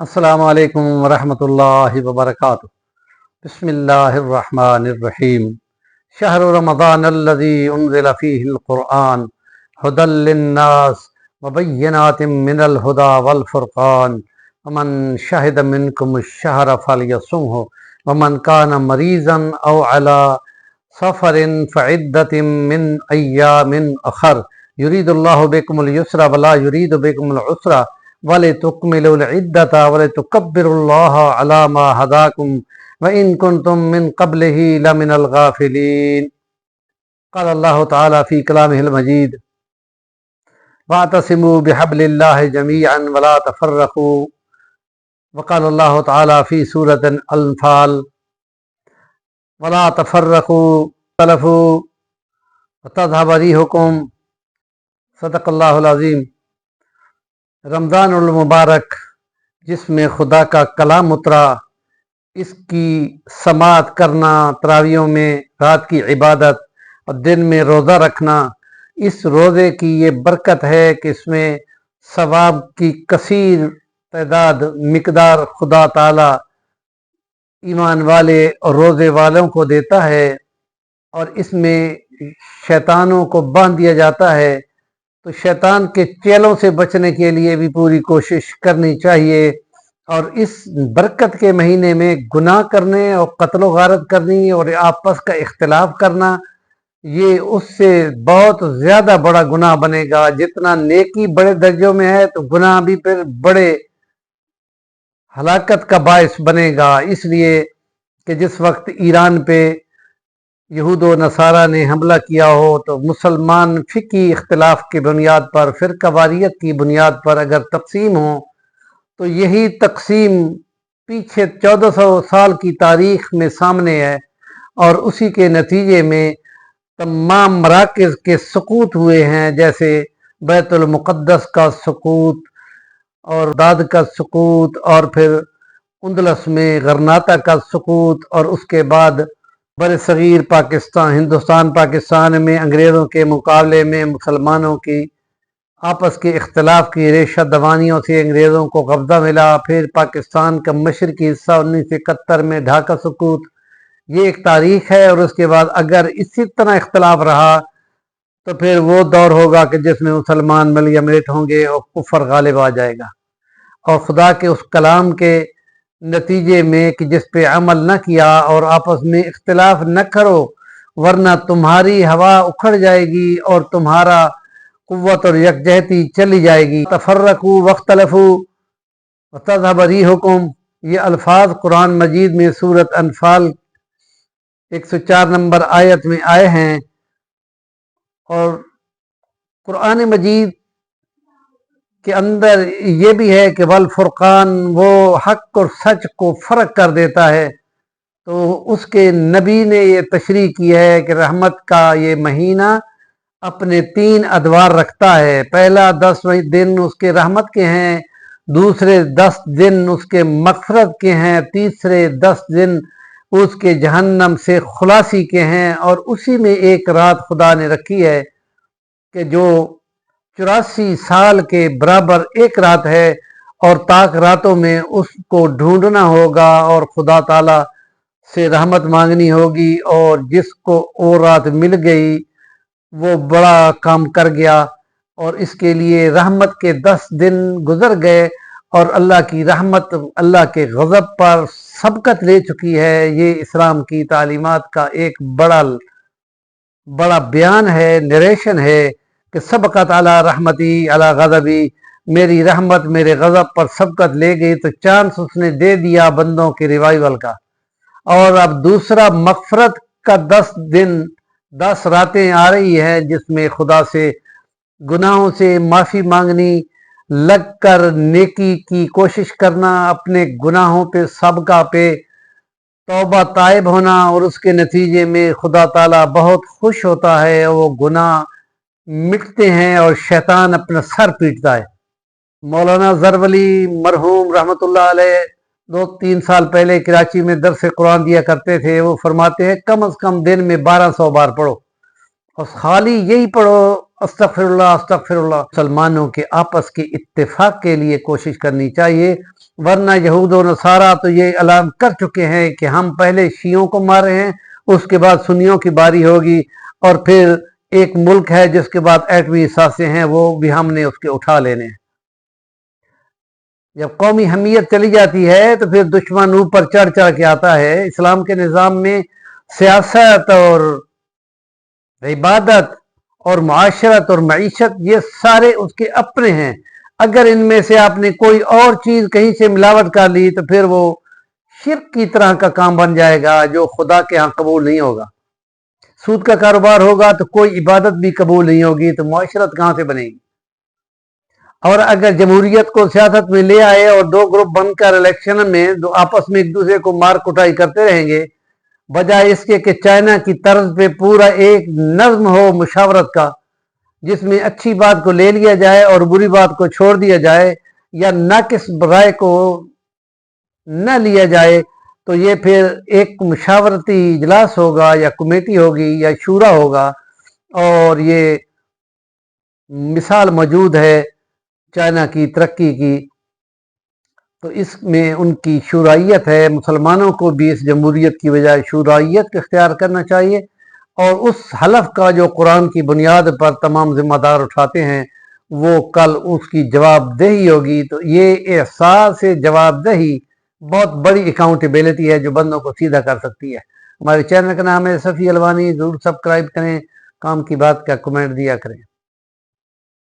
السلام علیکم ورحمۃ اللہ وبرکاتہ۔ بسم اللہ الرحمن الرحیم۔ شہر رمضان الذی انزل فیہ القرآن ھدی للناس وبینات من الھدی والفرقان ومن شہد منکم الشہر فلیصمہ ومن کان مریضا او علی سفر فعدۃ من ایام اخر یرید اللہ بکم الیسر ولا یرید بکم العسر وَلِتُكْمِلُوا الْعِدَّةَ وَلِتُكَبِّرُوا اللَّهَ عَلَى مَا هَدَاكُمْ وَإِن كُنتُم مِّن قَبْلِهِ لَمِنَ الْغَافِلِينَ۔ قال اللہ تعالیٰ فی کلامہ المجید وَاعْتَصِمُوا بِحَبْلِ اللَّهِ جَمِيعًا وَلَا تَفَرَّقُوا۔ وقال اللہ تعالیٰ فی سورۃ الانفال وَلَا تَفَرَّقُوا وَاخْتَلَفُوا وَتَذْهَبَ رِيحُكُمْ۔ صدق اللہ العظیم۔ رمضان المبارک جس میں خدا کا کلام اترا، اس کی سماعت کرنا، تراویحوں میں رات کی عبادت اور دن میں روزہ رکھنا، اس روزے کی یہ برکت ہے کہ اس میں ثواب کی کثیر تعداد مقدار خدا تعالی ایمان والے اور روزے والوں کو دیتا ہے، اور اس میں شیطانوں کو باندھ دیا جاتا ہے۔ تو شیطان کے چیلوں سے بچنے کے لیے بھی پوری کوشش کرنی چاہیے، اور اس برکت کے مہینے میں گناہ کرنے اور قتل و غارت کرنی اور آپس کا اختلاف کرنا، یہ اس سے بہت زیادہ بڑا گناہ بنے گا۔ جتنا نیکی بڑے درجوں میں ہے تو گناہ بھی پھر بڑے ہلاکت کا باعث بنے گا۔ اس لیے کہ جس وقت ایران پہ یہود و نصارہ نے حملہ کیا ہو تو مسلمان فقہی اختلاف کی بنیاد پر، فرقہ واریت کی بنیاد پر اگر تقسیم ہوں تو یہی تقسیم پیچھے 1400 سال کی تاریخ میں سامنے ہے، اور اسی کے نتیجے میں تمام مراکز کے سقوط ہوئے ہیں، جیسے بیت المقدس کا سقوط اور بغداد کا سقوط، اور پھر اندلس میں غرناطہ کا سقوط، اور اس کے بعد بر صغیر پاکستان، ہندوستان پاکستان میں انگریزوں کے مقابلے میں مسلمانوں کی آپس کے اختلاف کی ریشہ دوانیوں سے انگریزوں کو قبضہ ملا۔ پھر پاکستان کا مشرقی حصہ 1971 میں ڈھاکہ سقوط، یہ ایک تاریخ ہے۔ اور اس کے بعد اگر اسی طرح اختلاف رہا تو پھر وہ دور ہوگا کہ جس میں مسلمان ملیا ملٹ ہوں گے اور کفر غالب آ جائے گا، اور خدا کے اس کلام کے نتیجے میں کہ جس پہ عمل نہ کیا اور آپس میں اختلاف نہ کرو، ورنہ تمہاری ہوا اکھڑ جائے گی اور تمہارا قوت اور یکجہتی چلی جائے گی۔ تفرقوا واختلفوا وتذهب ريحكم، یہ الفاظ قرآن مجید میں سورۃ انفال 104 نمبر آیت میں آئے ہیں، اور قرآن مجید کے اندر یہ بھی ہے کہ والفرقان، وہ حق اور سچ کو فرق کر دیتا ہے۔ تو اس کے نبی نے یہ تشریح کی ہے کہ رحمت کا یہ مہینہ اپنے 3 ادوار رکھتا ہے۔ پہلا 10 دن اس کے رحمت کے ہیں، دوسرے 10 دن اس کے مغفرت کے ہیں، تیسرے 10 دن اس کے جہنم سے خلاصی کے ہیں، اور اسی میں ایک رات خدا نے رکھی ہے کہ جو 84 سال کے برابر ایک رات ہے، اور طاق راتوں میں اس کو ڈھونڈنا ہوگا اور خدا تعالی سے رحمت مانگنی ہوگی، اور جس کو وہ رات مل گئی وہ بڑا کام کر گیا، اور اس کے لیے رحمت کے 10 دن گزر گئے، اور اللہ کی رحمت اللہ کے غضب پر سبقت لے چکی ہے۔ یہ اسلام کی تعلیمات کا ایک بڑا بیان ہے، نریشن ہے کہ سبقت علی رحمتی علی غضبی، میری رحمت میرے غضب پر سبقت لے گئی، تو چانس اس نے دے دیا بندوں کے ریوائیول کا۔ اور اب دوسرا مغفرت کا 10 دن 10 راتیں آ رہی ہیں، جس میں خدا سے گناہوں سے معافی مانگنی، لگ کر نیکی کی کوشش کرنا، اپنے گناہوں پہ سابقہ پہ توبہ طائب ہونا، اور اس کے نتیجے میں خدا تعالیٰ بہت خوش ہوتا ہے، وہ گناہ مٹتے ہیں اور شیطان اپنا سر پیٹتا ہے۔ مولانا زرولی مرحوم رحمۃ اللہ علیہ 2-3 سال پہلے کراچی میں درس قرآن دیا کرتے تھے، وہ فرماتے ہیں کم از کم دن میں 1200 بار پڑھو، اور خالی یہی پڑھو استغفر اللہ استغفر اللہ۔ مسلمانوں کے آپس کے اتفاق کے لیے کوشش کرنی چاہیے، ورنہ یہود و نصارہ تو یہ اعلان کر چکے ہیں کہ ہم پہلے شیعوں کو مار رہے ہیں، اس کے بعد سنیوں کی باری ہوگی، اور پھر ایک ملک ہے جس کے بعد ایٹمی اثاثے ہیں وہ بھی ہم نے اس کے اٹھا لینے ہیں۔ جب قومی حمیت چلی جاتی ہے تو پھر دشمن اوپر چڑھ چڑھ کے آتا ہے۔ اسلام کے نظام میں سیاست اور عبادت اور معاشرت اور معیشت یہ سارے اس کے اپنے ہیں۔ اگر ان میں سے آپ نے کوئی اور چیز کہیں سے ملاوٹ کر لی تو پھر وہ شرک کی طرح کا کام بن جائے گا جو خدا کے ہاں قبول نہیں ہوگا۔ سود کا کاروبار ہوگا تو کوئی عبادت بھی قبول نہیں ہوگی، تو معاشرت کہاں سے بنے گی؟ اور اگر جمہوریت کو سیاست میں لے آئے اور دو گروپ بن کر الیکشن میں آپس میں ایک دوسرے کو مار کٹائی کرتے رہیں گے، بجائے اس کے کہ چائنا کی طرز پہ پورا ایک نظم ہو مشاورت کا، جس میں اچھی بات کو لے لیا جائے اور بری بات کو چھوڑ دیا جائے، یا ناقص رائے کو نہ لیا جائے، تو یہ پھر ایک مشاورتی اجلاس ہوگا یا کمیٹی ہوگی یا شورا ہوگا۔ اور یہ مثال موجود ہے چائنا کی ترقی کی، تو اس میں ان کی شورائیت ہے۔ مسلمانوں کو بھی اس جمہوریت کی بجائے شورائیت اختیار کرنا چاہیے، اور اس حلف کا جو قرآن کی بنیاد پر تمام ذمہ دار اٹھاتے ہیں وہ کل اس کی جواب دہی ہوگی۔ تو یہ احساس جواب دہی بہت بڑی اکاؤنٹیبلٹی ہے جو بندوں کو سیدھا کر سکتی ہے۔ ہمارے چینل کا نام ہے صفی الوانی، ضرور سبسکرائب کریں، کام کی بات کا کمنٹ دیا کریں۔